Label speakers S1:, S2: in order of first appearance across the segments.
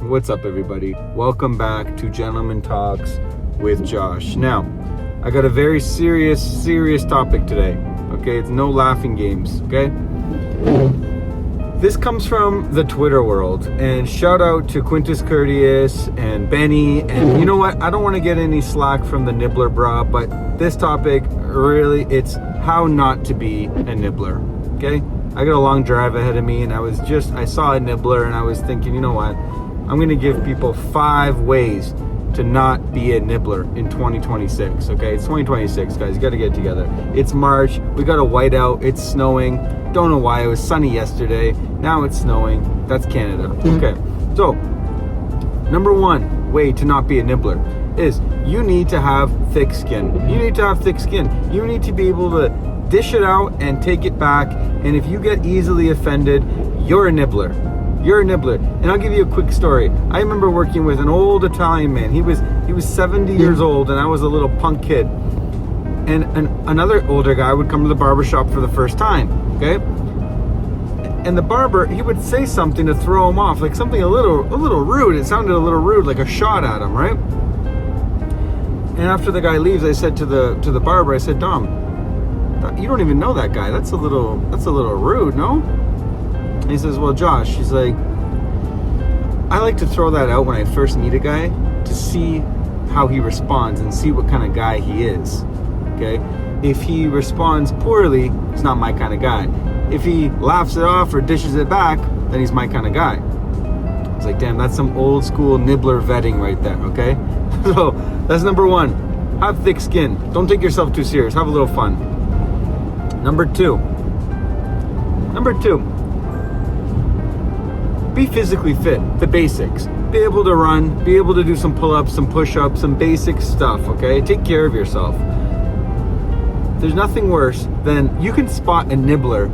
S1: What's up, everybody? Welcome back to Gentleman Talks with Josh. Now, I got a very serious topic today. Okay, it's no laughing games. Okay, this comes from the Twitter world, and shout out to Quintus Curtius and Benny. And you know what? I don't want to get any slack from the Nibbler bra, but this topic really, it's how not to be a nibbler. Okay, I got a long drive ahead of me, and I saw a nibbler, and I was thinking, you know what? I'm going to give people 5 ways to not be a nibbler in 2026, okay? It's 2026, guys. You got to get it together. It's March. We got a whiteout. It's snowing. Don't know why. It was sunny yesterday. Now it's snowing. That's Canada. Okay. So, number 1 way to not be a nibbler is you need to have thick skin. You need to have thick skin. You need to be able to dish it out and take it back. And if you get easily offended, you're a nibbler. You're a nibbler. And I'll give you a quick story. I remember working with an old Italian man. He was 70 years old, and I was a little punk kid. And another older guy would come to the barber shop for the first time, okay? And the barber, he would say something to throw him off, like something a little rude. It sounded a little rude, like a shot at him, right? And after the guy leaves, I said to the barber, I said, Dom, you don't even know that guy. That's a little rude, no? And he says, well, Josh, he's like, I like to throw that out when I first meet a guy to see how he responds and see what kind of guy he is, okay? If he responds poorly, he's not my kind of guy. If he laughs it off or dishes it back, then he's my kind of guy. It's like, damn, that's some old school nibbler vetting right there, okay? So that's number 1. Have thick skin. Don't take yourself too serious. Have a little fun. Number 2. Be physically fit, the basics. Be able to run, be able to do some pull-ups, some push-ups, some basic stuff, okay? Take care of yourself. There's nothing worse than you can spot a nibbler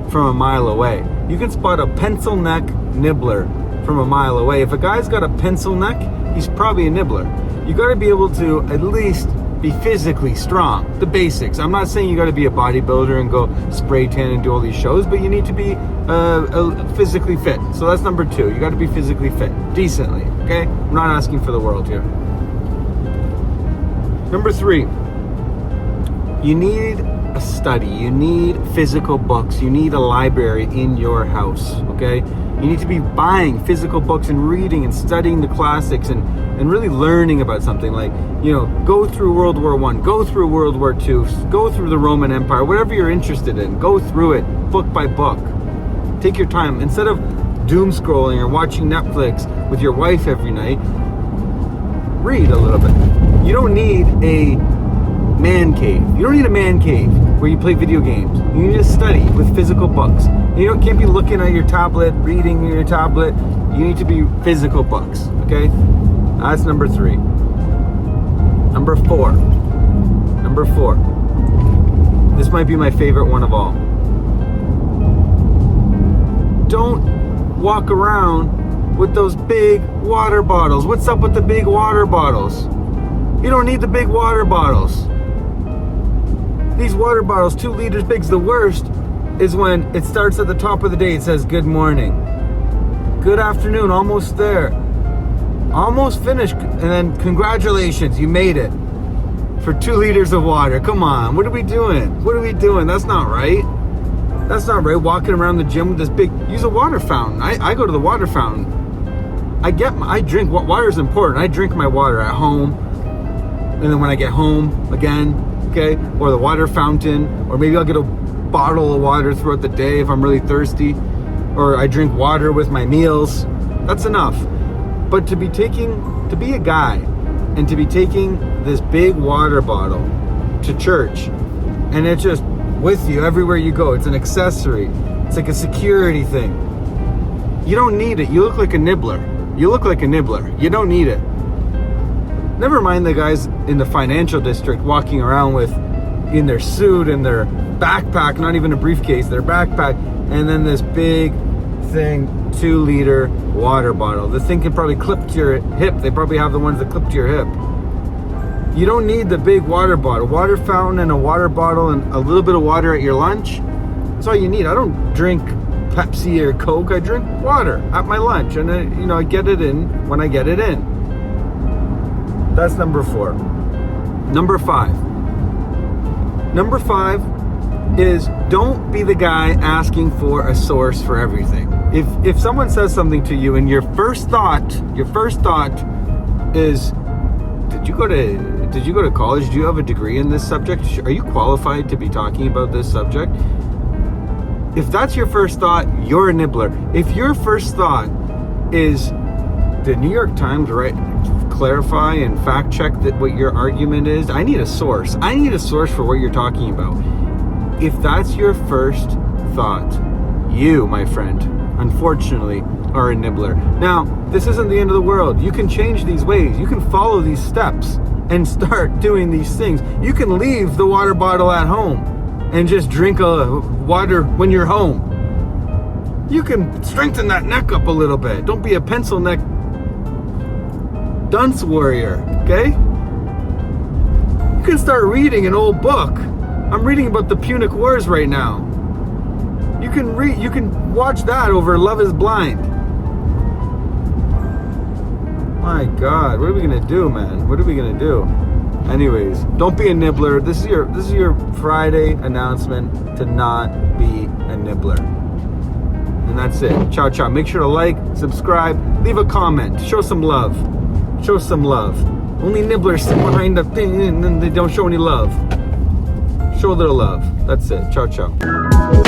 S1: from a mile away. You can spot a pencil neck nibbler from a mile away. If a guy's got a pencil neck, he's probably a nibbler. You gotta be able to at least be physically strong, the basics. I'm not saying you got to be a bodybuilder and go spray tan and do all these shows, but you need to be physically fit. So that's number 2. You got to be physically fit, decently, okay? I'm not asking for the world here. Number 3, you need a study. You need physical books. You need a library in your house, okay? You need to be buying physical books and reading and studying the classics and really learning about something. Like, you know, go through World War I, go through World War II, go through the Roman Empire, whatever you're interested in, go through it book by book. Take your time. Instead of doom scrolling or watching Netflix with your wife every night, read a little bit. You don't need a man cave. You don't need a man cave where you play video games. You need to study with physical books. You can't be looking at your tablet, reading your tablet. You need to be physical books, okay? That's number 3. Number 4. This might be my favorite one of all. Don't walk around with those big water bottles. What's up with the big water bottles? You don't need the big water bottles. These water bottles, 2 liters big. The worst is when it starts at the top of the day. It says, good morning, good afternoon, almost there, almost finished, and then congratulations, you made it, for 2 liters of water. Come on, what are we doing? That's not right. Walking around the gym with this big, use a water fountain. I go to the water fountain. I drink, water is important. I drink my water at home, and then when I get home again, okay, or the water fountain, or maybe I'll get a bottle of water throughout the day if I'm really thirsty, or I drink water with my meals. That's enough. But to be a guy and to be taking this big water bottle to church, and it's just with you everywhere you go, it's an accessory, it's like a security thing. You don't need it. You look like a nibbler. You don't need it. Never mind the guys in the financial district walking around in their suit and their backpack, not even a briefcase, their backpack, and then this big thing, 2-liter water bottle. The thing can probably clip to your hip. They probably have the ones that clip to your hip. You don't need the big water bottle. Water fountain and a water bottle and a little bit of water at your lunch. That's all you need. I don't drink Pepsi or Coke. I drink water at my lunch, and I get it in when I get it in. That's number 4. Number 5. Number 5 is don't be the guy asking for a source for everything. If someone says something to you and your first thought is, did you go to college? Do you have a degree in this subject? Are you qualified to be talking about this subject? If that's your first thought, you're a nibbler. If your first thought is, did New York Times clarify and fact check that what your argument is? I need a source. I need a source for what you're talking about. If that's your first thought, you, my friend, unfortunately, are a nibbler. Now, this isn't the end of the world. You can change these ways. You can follow these steps and start doing these things. You can leave the water bottle at home and just drink water when you're home. You can strengthen that neck up a little bit. Don't be a pencil neck dunce warrior, okay? You can start reading an old book. I'm reading about the Punic Wars right now. You can watch that over Love is Blind. My God, what are we gonna do, man? What are we gonna do? Anyways, don't be a nibbler. This is your Friday announcement to not be a nibbler. And that's it. Ciao, ciao. Make sure to like, subscribe, leave a comment, show some love. Show some love. Only nibblers sit behind the thing and then they don't show any love. Show a little love. That's it. Ciao, ciao.